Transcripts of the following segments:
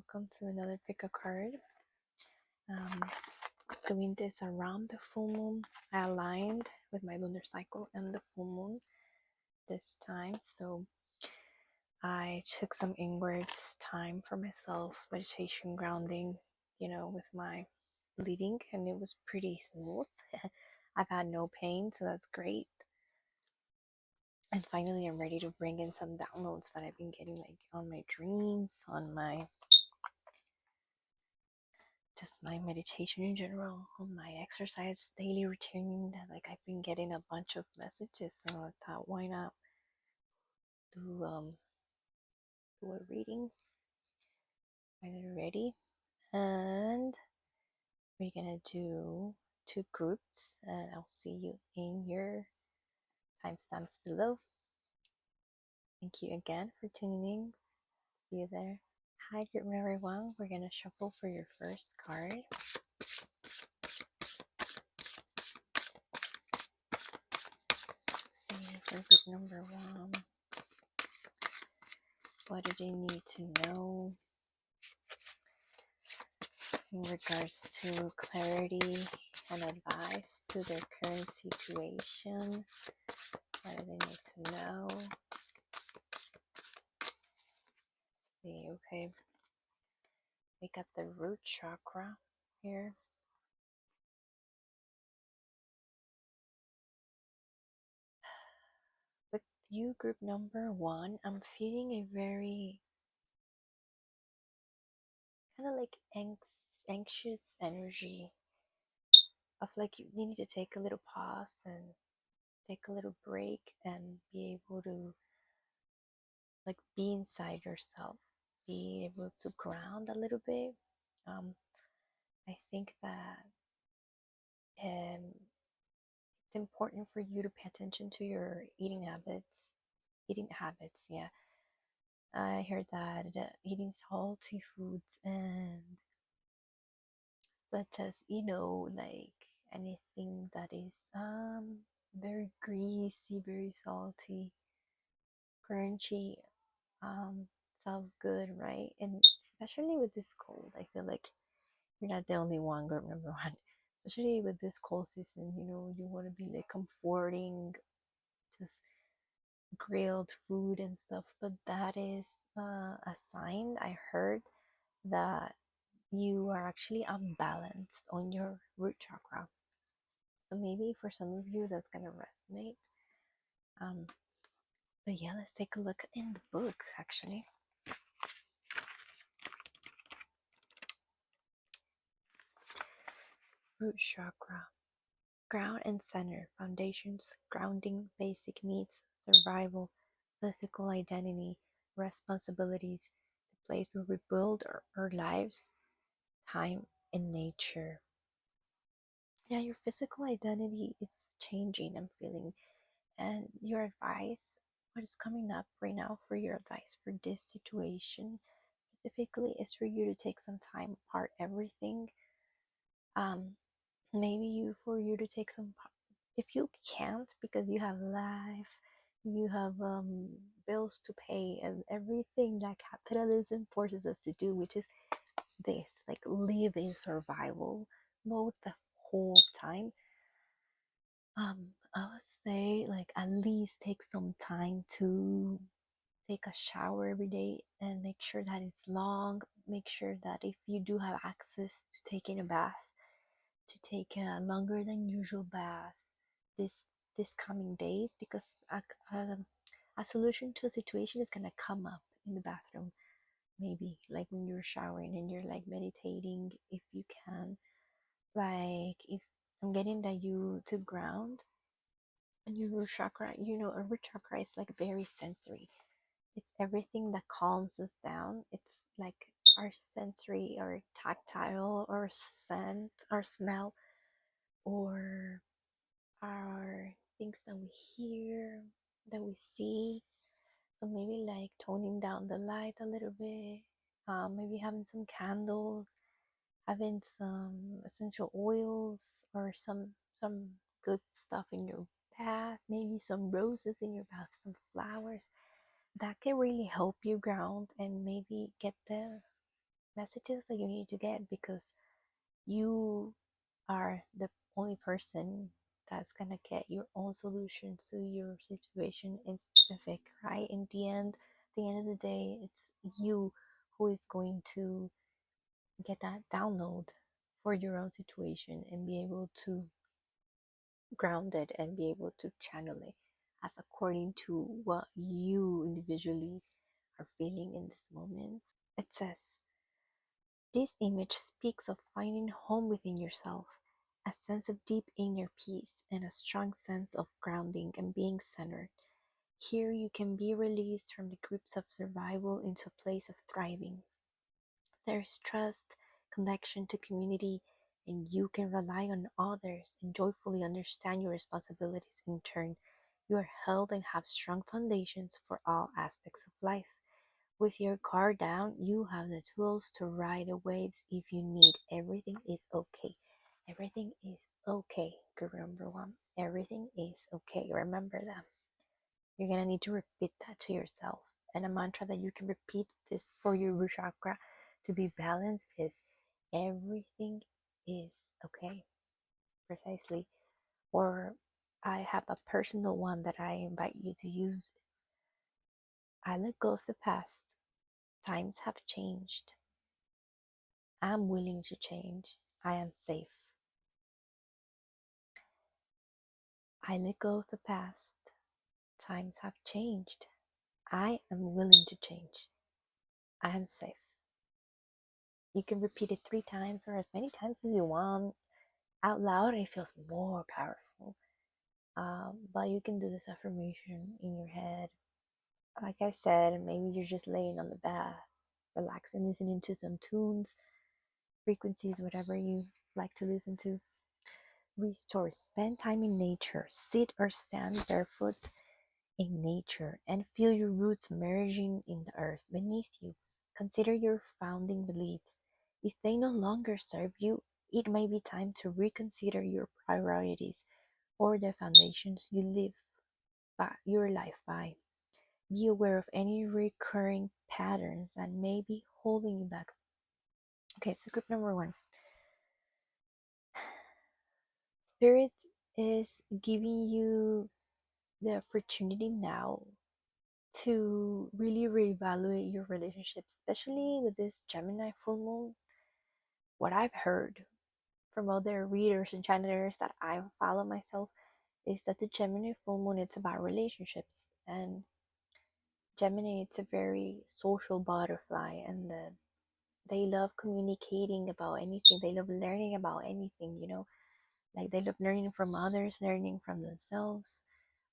welcome to another pick a card. Um, Doing this around the full moon. I aligned with my lunar cycle and the full moon this time, so I took some inwards time for myself, meditation, grounding, with my bleeding, and it was pretty smooth. I've had no pain, so that's great. And finally, I'm ready to bring in some downloads that I've been getting, like on my dreams, on my just my meditation in general, on my exercise daily routine. Like I've been getting a bunch of messages, so I thought, why not do do a reading? Are you ready? And we're gonna do two groups, and I'll see you in your timestamps below. Thank you again for tuning in. See you there. Hi, group number one. We're gonna shuffle for your first card. Let's see for group number one. What do they need to know in regards to clarity and advice to their current situation? What do they need to know? See, okay. We got the root chakra here. With you, group number one, I'm feeling a very kind of like anxious energy of like you need to take a little pause and take a little break and be able to like be inside yourself, be able to ground a little bit. I think that it's important for you to pay attention to your eating habits. Eating habits, yeah. I heard that eating salty foods and such as like anything that is very greasy, very salty, crunchy, sounds good, right? And especially with this cold, I feel like you're not the only one, group number one. Especially with this cold season, you want to be like comforting, just grilled food and stuff. But that is a sign I heard that you are actually unbalanced on your root chakra. So maybe for some of you that's gonna resonate. Um, but yeah, let's take a look in the book actually. Root chakra. Ground and center, foundations, grounding, basic needs, survival, physical identity, responsibilities, the place where we build our lives, time, and nature. Yeah, your physical identity is changing, I'm feeling. And your advice, what is coming up right now for your advice for this situation specifically is for you to take some time apart everything. Um, maybe for you to take some, if you can't because you have life, you have bills to pay and everything that capitalism forces us to do, which is this, like live in survival mode the whole time. I would say like at least take some time to take a shower every day and make sure that it's long. Make sure that if you do have access to taking a bath, to take a longer than usual bath this this coming days, because a solution to a situation is gonna come up in the bathroom. Maybe like when you're showering and you're like meditating, if you can, like if I'm getting that you to ground and your root chakra, a root chakra is like very sensory. It's everything that calms us down. It's like our sensory or tactile or scent or smell or our things that we hear, that we see. So maybe like toning down the light a little bit, maybe having some candles, having some essential oils or some good stuff in your bath, maybe some roses in your bath, some flowers that can really help you ground and maybe get messages that you need to get, because you are the only person that's gonna get your own solution to your situation in specific, right? In the end of the day, it's you who is going to get that download for your own situation and be able to ground it and be able to channel it as according to what you individually are feeling in this moment. It says, this image speaks of finding home within yourself, a sense of deep inner peace, and a strong sense of grounding and being centered. Here you can be released from the grips of survival into a place of thriving. There is trust, connection to community, and you can rely on others and joyfully understand your responsibilities. In turn, you are held and have strong foundations for all aspects of life. With your guard down, you have the tools to ride the waves if you need. Everything is okay. Everything is okay. Guru number one. Everything is okay. Remember that. You're gonna need to repeat that to yourself. And a mantra that you can repeat this for your root chakra to be balanced is everything is okay. Precisely. Or I have a personal one that I invite you to use. I let go of the past. Times have changed. I'm willing to change. I am safe. I let go of the past. Times have changed. I am willing to change. I am safe. You can repeat it 3 times or as many times as you want. Out loud, it feels more powerful. But you can do this affirmation in your head. Like I said, maybe you're just laying on the bed, relaxing, listening to some tunes, frequencies, whatever you like to listen to. Restore. Spend time in nature. Sit or stand barefoot in nature and feel your roots merging in the earth beneath you. Consider your founding beliefs. If they no longer serve you, it may be time to reconsider your priorities or the foundations you live by, your life by. Be aware of any recurring patterns that may be holding you back. Okay, so group number one. Spirit is giving you the opportunity now to really reevaluate your relationship, especially with this Gemini full moon. What I've heard from other readers and channelers that I follow myself is that the Gemini full moon it's about relationships, and Gemini it's a very social butterfly, and they love communicating about anything. They love learning about anything, like they love learning from others, learning from themselves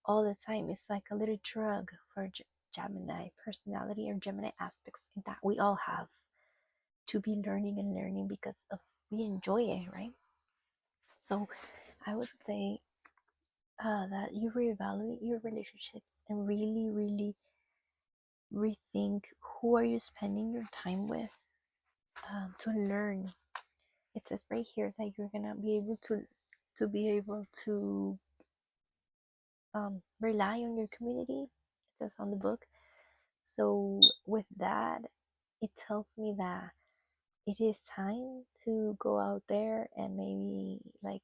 all the time. It's like a little drug for Gemini personality or Gemini aspects that we all have to be learning and learning because of we enjoy it, right? So I would say that you reevaluate your relationships and really, really rethink who are you spending your time with, to learn. It says right here that you're gonna be able to rely on your community. It says on the book. So with that, it tells me that it is time to go out there and maybe like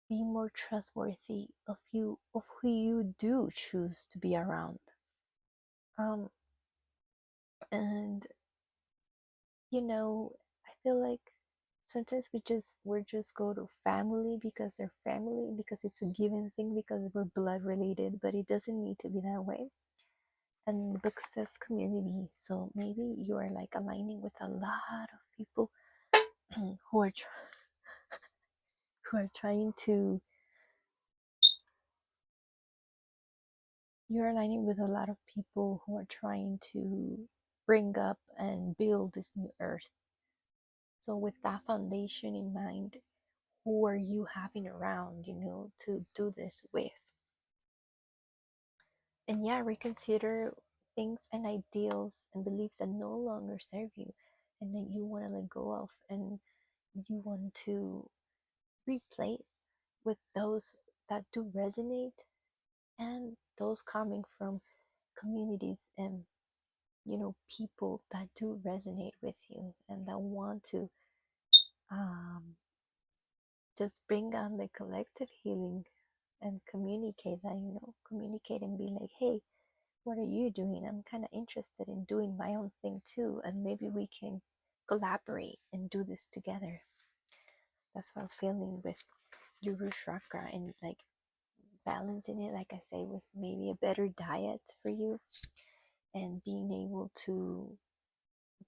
be more trustworthy of who you do choose to be around. Um and I feel like sometimes we're just go to family because they're family, because it's a given thing, because we're blood related, but it doesn't need to be that way. And the book says community, so maybe you are like aligning with a lot of people who are who are trying to you're aligning with a lot of people who are trying to bring up and build this new earth. So with that foundation in mind, who are you having around, to do this with? And yeah, reconsider things and ideals and beliefs that no longer serve you and that you want to let go of, and you want to replace with those that do resonate and those coming from communities and people that do resonate with you and that want to um, just bring on the collective healing and communicate that, communicate and be like, hey, what are you doing? I'm kind of interested in doing my own thing too, and maybe we can collaborate and do this together. That's what I'm feeling with your root chakra, and like balancing it, like I say, with maybe a better diet for you and being able to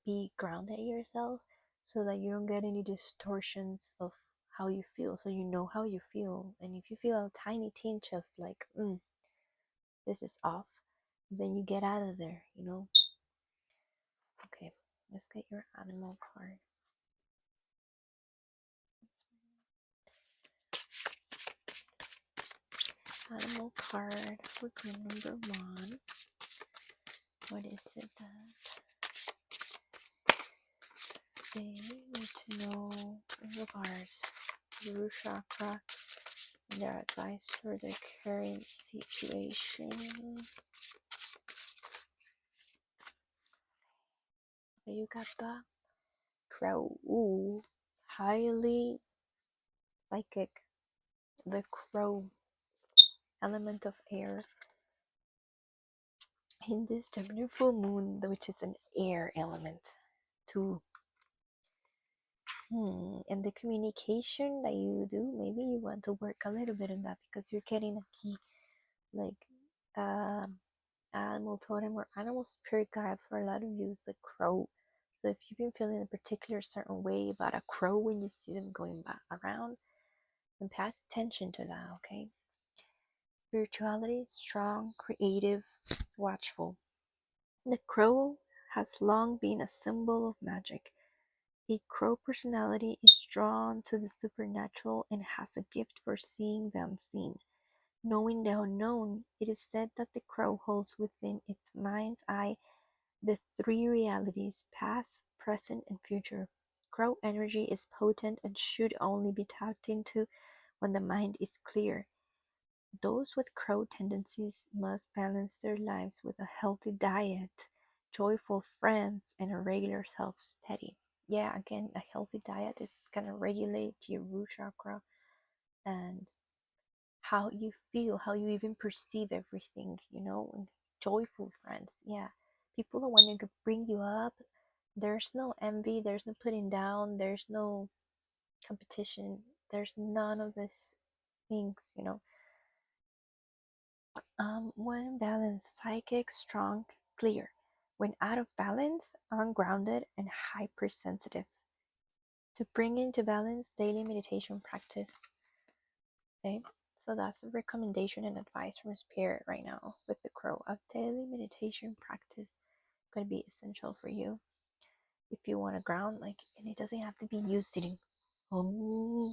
be grounded yourself so that you don't get any distortions of how you feel. So you know how you feel, and if you feel a tiny tinge of like, this is off, then you get out of there. Okay, let's get your animal card. Animal card for group number 1. What is it that they need to know in regards to the root chakra and their advice for the current situation? You got the crow. Ooh, highly psychic. The crow, element of air. In this Gemini full moon, which is an air element, too. And the communication that you do, maybe you want to work a little bit on that because you're getting a key, like animal totem or animal spirit guide for a lot of you is the crow. So if you've been feeling a particular certain way about a crow when you see them going back around, then pay attention to that, okay? Spirituality, strong, creative, watchful. The crow has long been a symbol of magic. A crow personality is drawn to the supernatural and has a gift for seeing the unseen. Knowing the unknown, it is said that the crow holds within its mind's eye the 3 realities: past, present, and future. Crow energy is potent and should only be tapped into when the mind is clear. Those with crow tendencies must balance their lives with a healthy diet, joyful friends, and a regular self-study. Yeah, again, a healthy diet is going to regulate your root chakra and how you feel, how you even perceive everything, and joyful friends. Yeah, people that want to bring you up. There's no envy, there's no putting down, there's no competition, there's none of these things. When balanced, psychic, strong, clear. When out of balance, ungrounded, and hypersensitive. To bring into balance, daily meditation practice. Okay, so that's a recommendation and advice from Spirit right now with the crow. A daily meditation practice is going to be essential for you if you want to ground. And it doesn't have to be you sitting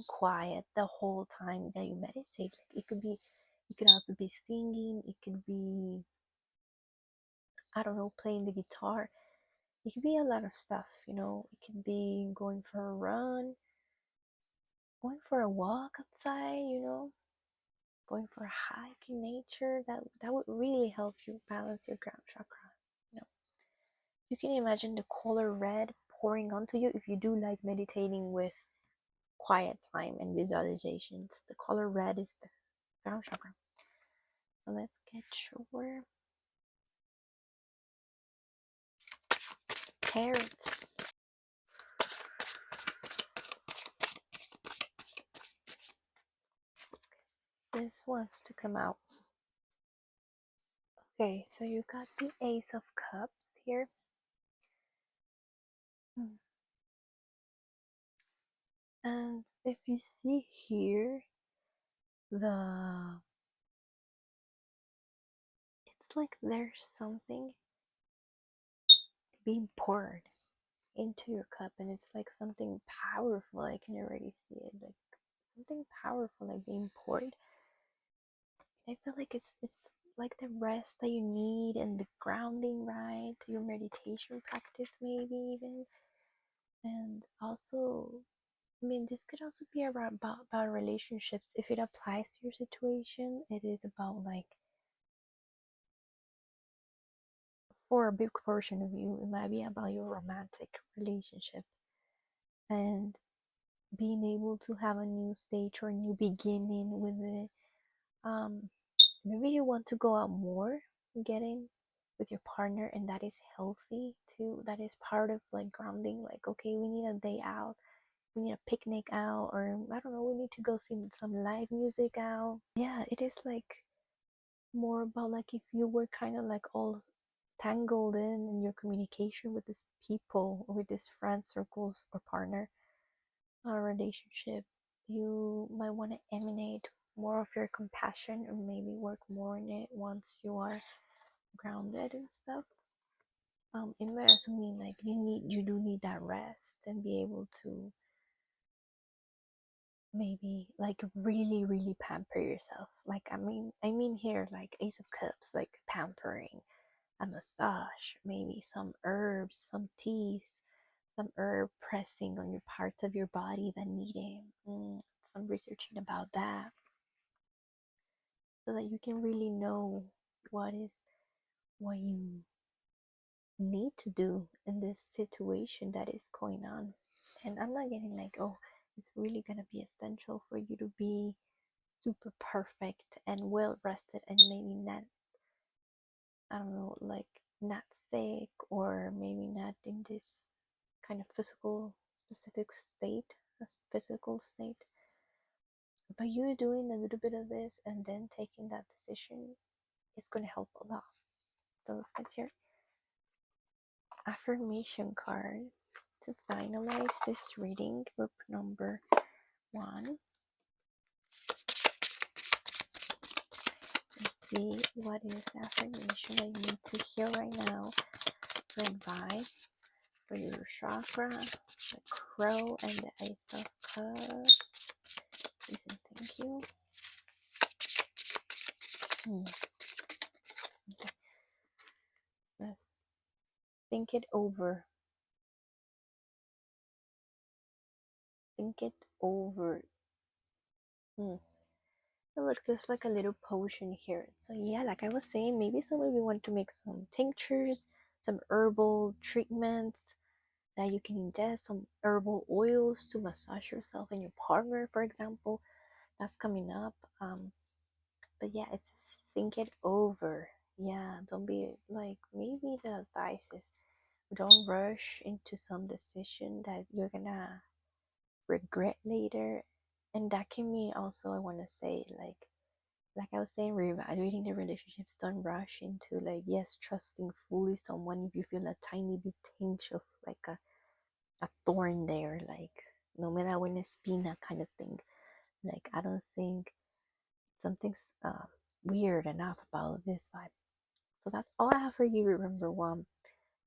quiet the whole time that you meditate. It could also be singing. It could be, I don't know, playing the guitar. It could be a lot of stuff. It could be going for a run, going for a walk outside, going for a hike in nature. That would really help you balance your ground chakra. You know, you can imagine the color red pouring onto you if you do like meditating with quiet time and visualizations. The color red is the ground chakra. So let's get your parents. This wants to come out. Okay, so you got the Ace of Cups here. And if you see here, it's like there's something being poured into your cup, and it's like something powerful. I can already see it, like something powerful, like being poured. I feel like it's like the rest that you need and the grounding, right? Your meditation practice, maybe even, and also, I mean, this could also be about relationships. If it applies to your situation, it is about like for a big portion of you, it might be about your romantic relationship and being able to have a new stage or a new beginning with it. Maybe you want to go out more, getting with your partner, and that is healthy too. That is part of like grounding. Like, okay, we need a day out, we need a picnic out, or I don't know, we need to go see some live music out. Yeah, it is like more about like if you were kind of like all tangled in your communication with these people or with these friend circles or partner relationship, you might want to emanate more of your compassion and maybe work more on it once you are grounded and stuff. It might also mean like you do need that rest and be able to maybe like really pamper yourself. Like I mean here like Ace of Cups, like pampering, a massage, maybe some herbs, some teas, some herb pressing on your parts of your body that need it. Some researching about that so that you can really know what you need to do in this situation that is going on. And I'm not getting like, oh, it's really gonna be essential for you to be super perfect and well rested and maybe not, I don't know, like not sick or maybe not in this kind of specific state, a physical state. But you doing a little bit of this and then taking that decision is going to help a lot. So that's your affirmation card to finalize this reading, group number 1. Let's see what is the affirmation that you need to hear right now for advice for your chakra, the crow, and the Ace of Cups. Please and thank you. Okay. Let's think it over. Think it over. So look, there's like a little potion here. So yeah, like I was saying, maybe some of you want to make some tinctures, some herbal treatments that you can ingest, some herbal oils to massage yourself and your partner, for example. That's coming up. But yeah, it's think it over. Yeah, don't be like, maybe the advice is don't rush into some decision that you're gonna regret later. And that can mean also, I want to say, like I was saying, reevaluating the relationships. Don't rush into like, yes, trusting fully someone if you feel a tiny bit tinge of like a thorn there, like no me da buena espina kind of thing. Like I don't think something's weird enough about this vibe. So that's all I have for you. Remember, one,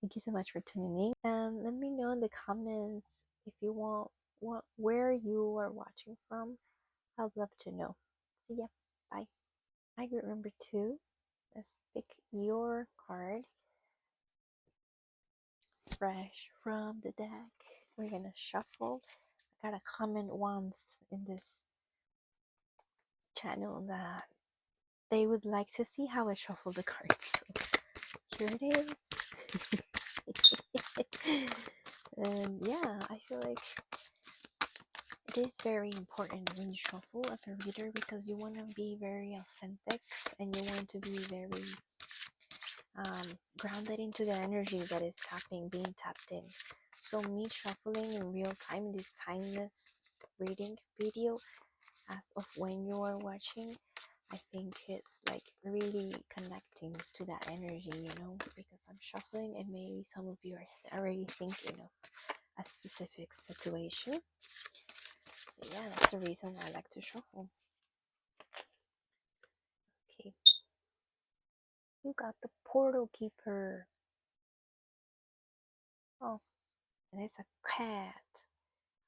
thank you so much for tuning in, and let me know in the comments if you want what where you are watching from. I'd love to know. See ya. Bye. I remember two. Let's pick your card fresh from the deck. We're gonna shuffle. I got a comment once in this channel that they would like to see how I shuffle the cards. So here it is. And yeah, I feel like it is very important when you shuffle as a reader because you want to be very authentic and you want to be very grounded into the energy that is being tapped in. So me shuffling in real time in this timeless reading video as of when you are watching, I think it's like really connecting to that energy, because I'm shuffling and maybe some of you are already thinking of a specific situation. So yeah, that's the reason why I like to shuffle. Okay, you got the portal keeper. Oh, and it's a cat.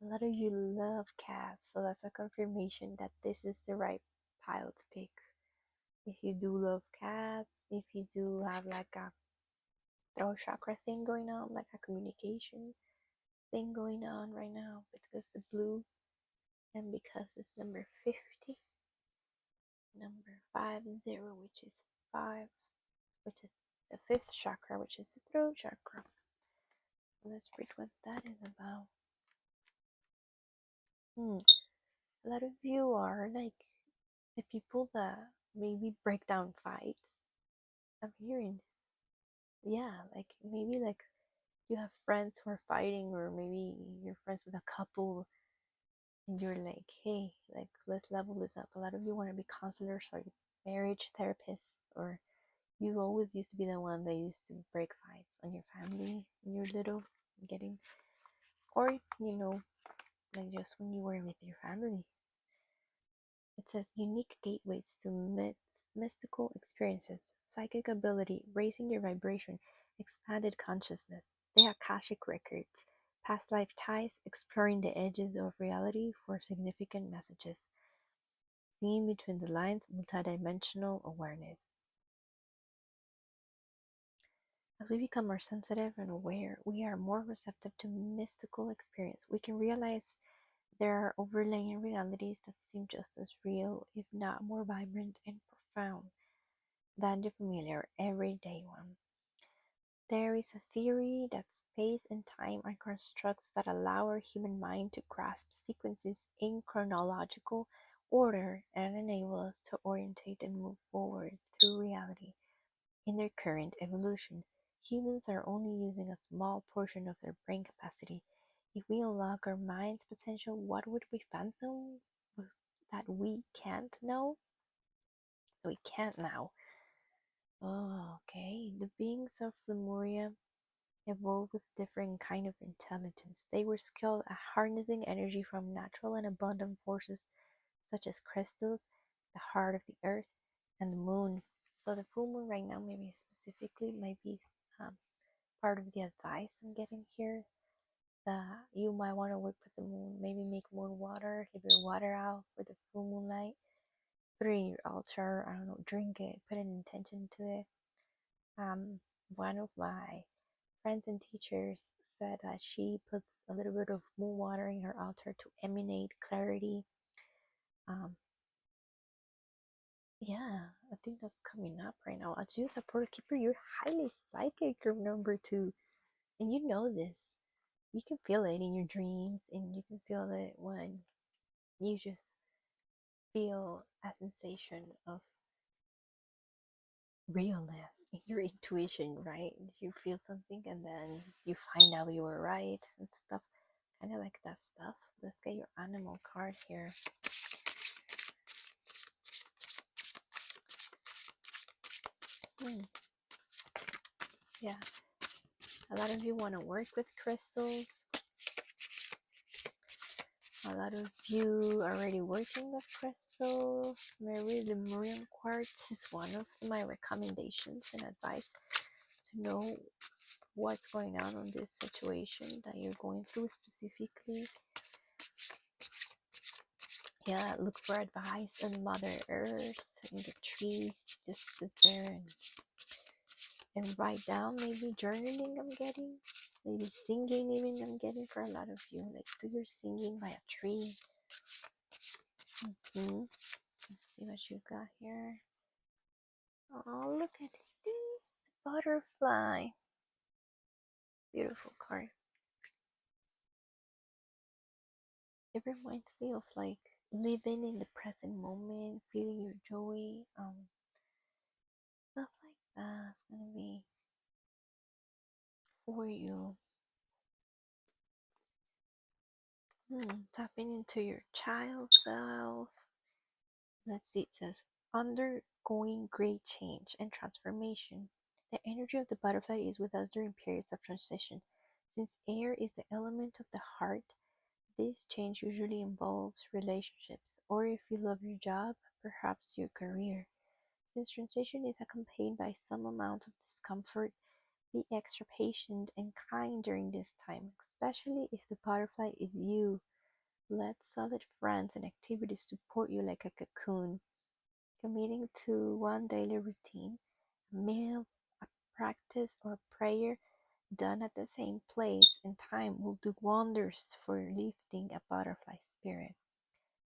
A lot of you love cats, so that's a confirmation that this is the right pile to pick. If you do love cats, if you do have like a throat chakra thing going on, like a communication thing going on right now, because the blue and because it's number 50, number 50, which is 5, which is the fifth chakra, which is the throat chakra. Let's read what that is about. A lot of you are like the people that maybe break down fights. I'm hearing, yeah, like maybe like you have friends who are fighting, or maybe you're friends with a couple and you're like, hey, like let's level this up. A lot of you want to be counselors or marriage therapists, or you always used to be the one that used to break fights on your family when you're little, getting, or like just when you were with your family. It says unique gateways to mystical experiences, psychic ability, raising your vibration, expanded consciousness, the Akashic records, past life ties, exploring the edges of reality for significant messages, seeing between the lines, multidimensional awareness. As we become more sensitive and aware, we are more receptive to mystical experience. We can realize there are overlaying realities that seem just as real, if not more vibrant and profound, than the familiar everyday one. There is a theory that space and time are constructs that allow our human mind to grasp sequences in chronological order and enable us to orientate and move forward through reality. In their current evolution, humans are only using a small portion of their brain capacity. If we unlock our mind's potential, what would we fathom that we can't know? We can't now. Oh, okay. The beings of Lemuria evolved with different kind of intelligence. They were skilled at harnessing energy from natural and abundant forces such as crystals, the heart of the earth, and the moon. So the full moon right now, maybe specifically, might be um, part of the advice I'm getting here. That you might want to work with the moon. Maybe make moon water, leave your water out for the full moonlight. Put it in your altar. I don't know. Drink it. Put an intention to it. One of my friends and teachers said that she puts a little bit of moon water in her altar to emanate clarity. Um, yeah, I think that's coming up right now. As you support a keeper, you're highly psychic, remember too. And you know this. You can feel it in your dreams, and you can feel it when you just feel a sensation of realness in your intuition, right? You feel something and then you find out you were right and stuff. Kind of like that stuff. Let's get your animal card here. Yeah, a lot of you want to work with crystals. A lot of you are already working with crystals. Maybe the Lemurian quartz is one of my recommendations and advice to know what's going on this situation that you're going through specifically. Yeah, look for advice on Mother Earth, in the trees. Just sit there and write down. Maybe journaling I'm getting. Maybe singing even I'm getting for a lot of you. Like do your singing by a tree. Let's see what you've got here. Oh, look at this butterfly. Beautiful card. It reminds me of like living in the present moment, feeling your joy, stuff like that. It's gonna be for you. Tapping into your child self. Let's see, it says undergoing great change and transformation. The energy of the butterfly is with us during periods of transition. Since air is the element of the heart, this change usually involves relationships, or if you love your job, perhaps your career. Since transition is accompanied by some amount of discomfort, be extra patient and kind during this time, especially if the butterfly is you. Let solid friends and activities support you like a cocoon. Committing to one daily routine, a meal, a practice, or prayer done at the same place and time will do wonders for lifting a butterfly spirit.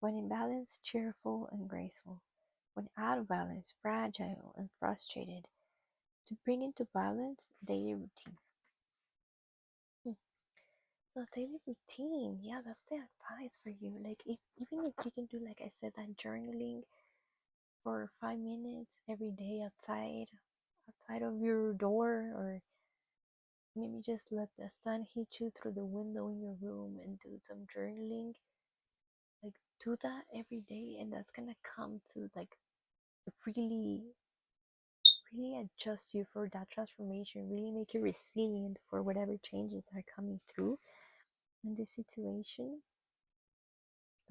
When in balance, cheerful and graceful. When out of balance, fragile and frustrated. to bring into balance daily routine. Hmm. So daily routine, yeah, that's the advice for you. Like if even if you can do, like I said, that journaling for 5 minutes every day outside of your door, or maybe just let the sun hit you through the window in your room and do some journaling. Like do that every day, and that's gonna come to like really really adjust you for that transformation, really make you resilient for whatever changes are coming through in this situation.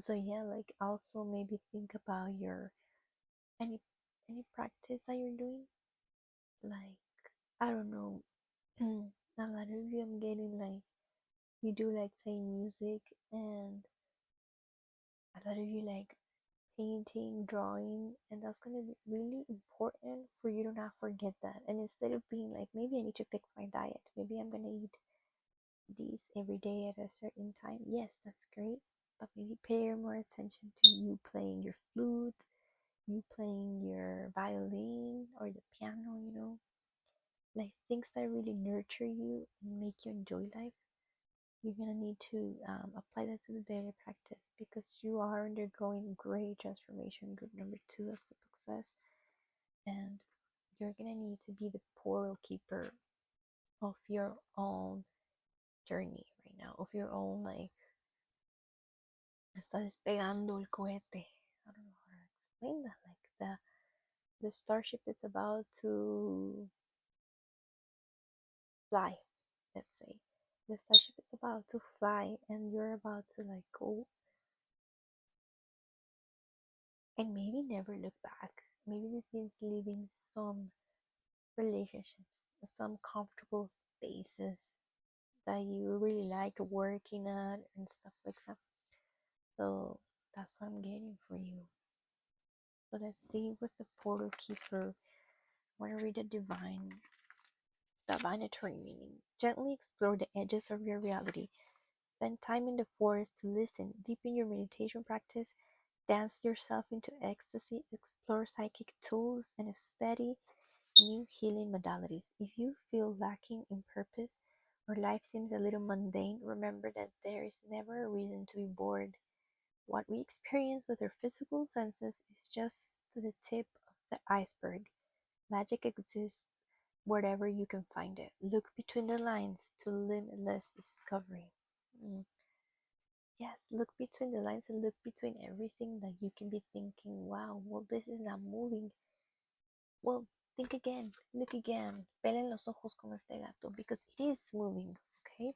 So yeah, like also maybe think about your any any practice that you're doing. Like I don't know, a lot of you I'm getting like you do like playing music, and a lot of you like painting, drawing, and that's gonna be really important for you to not forget that. And instead of being like, maybe I need to fix my diet, maybe I'm gonna eat these every day at a certain time. Yes, that's great, but maybe pay more attention to you playing your flute, you playing your violin or the piano, like things that really nurture you and make you enjoy life. You're gonna need to apply that to the daily practice because you are undergoing great transformation. Group number two is the success, and you're gonna need to be the portal keeper of your own journey right now, of your own like está despegando el cohete. I don't know how to explain that. Like the starship is about to fly. Let's say the starship is about to fly, and you're about to like go and maybe never look back. Maybe this means leaving some relationships, some comfortable spaces that you really like working at and stuff like that. So that's what I'm getting for you. So let's see with the portal keeper. I want to read the divinatory meaning. Gently explore the edges of your reality. Spend time in the forest to listen. Deepen your meditation practice. Dance yourself into ecstasy. Explore psychic tools and study new healing modalities. If you feel lacking in purpose or life seems a little mundane, remember that there is never a reason to be bored. What we experience with our physical senses is just the tip of the iceberg. Magic exists wherever you can find it. Look between the lines to limitless discovery. Mm. Yes, look between the lines and look between everything that you can be thinking, wow, well, this is not moving. Well, think again, look again. Vele en los ojos con este gato because it is moving, okay?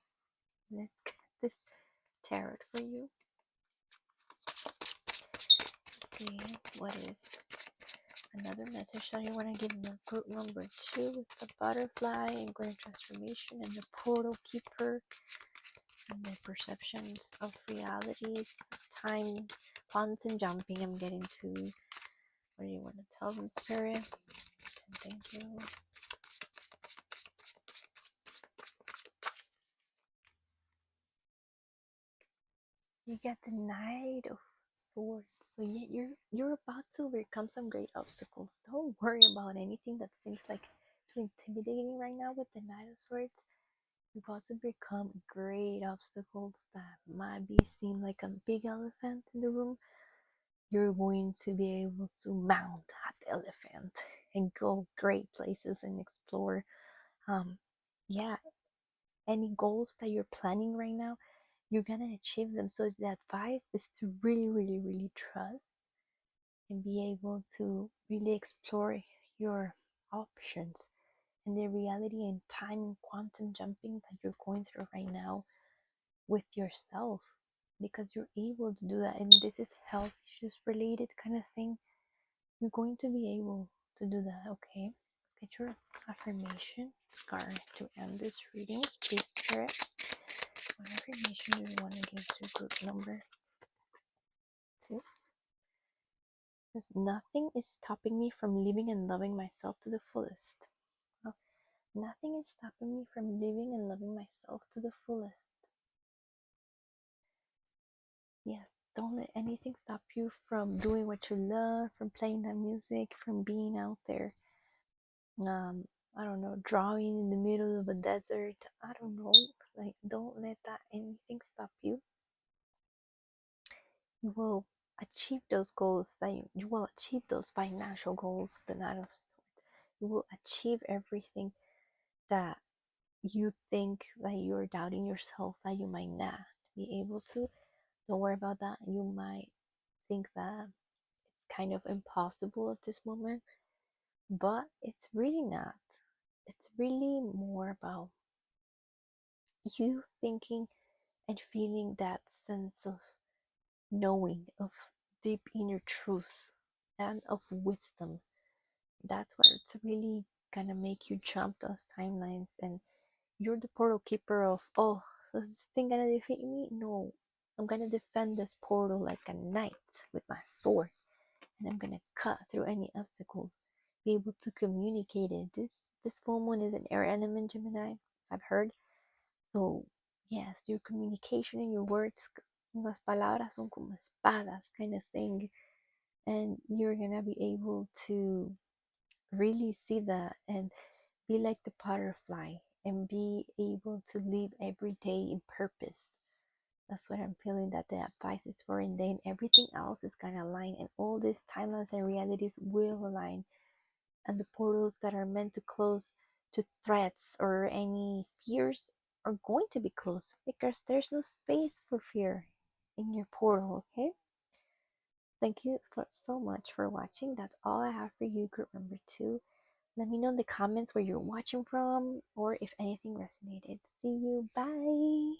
Let's get this tarot for you. See what is another message that you want to give them. Group number two with the butterfly and grand transformation and the portal keeper and the perceptions of realities, time, quantum jumping. I'm getting to what do you want to tell them, Spirit? Thank you. You get the Knight of Swords. So yeah, you're about to overcome some great obstacles. Don't worry about anything that seems like too intimidating right now with the Knight of Swords. You're about to become great obstacles that might be seem like a big elephant in the room. You're going to be able to mount that elephant and go great places and explore. Um, yeah, any goals that you're planning right now, you're gonna achieve them. So the advice is to really, really, really trust and be able to really explore your options and the reality and time and quantum jumping that you're going through right now with yourself, because you're able to do that. And this is health issues related kind of thing. You're going to be able to do that. Okay, let's get your affirmation card to end this reading, please, Spirit. What affirmation do you want to give to group number two? It says, nothing is stopping me from living and loving myself to the fullest. Well, nothing is stopping me from living and loving myself to the fullest. Yes, don't let anything stop you from doing what you love, from playing that music, from being out there. I don't know, drawing in the middle of a desert. I don't know. Like, don't let that anything stop you. You will achieve those goals, that you will achieve those financial goals, the Nine of Swords. You will achieve everything that you think that you're doubting yourself that you might not be able to. Don't worry about that. You might think that it's kind of impossible at this moment, but it's really not. It's really more about you thinking and feeling that sense of knowing, of deep inner truth, and of wisdom. That's what it's really gonna make you jump those timelines. And you're the portal keeper of, oh, is this thing gonna defeat me? No, I'm gonna defend this portal like a knight with my sword, and I'm gonna cut through any obstacles, be able to communicate it. This full moon is an air element, Gemini, I've heard. So yes, your communication and your words, las palabras son como espadas kind of thing, and you're gonna be able to really see that and be like the butterfly and be able to live every day in purpose. That's what I'm feeling that the advice is for, and then everything else is gonna align, and all these timelines and realities will align, and the portals that are meant to close to threats or any fears are going to be closed because there's no space for fear in your portal. Okay, thank you so much for watching. That's all I have for you, group number 2. Let me know in the comments where you're watching from or if anything resonated. See you. Bye.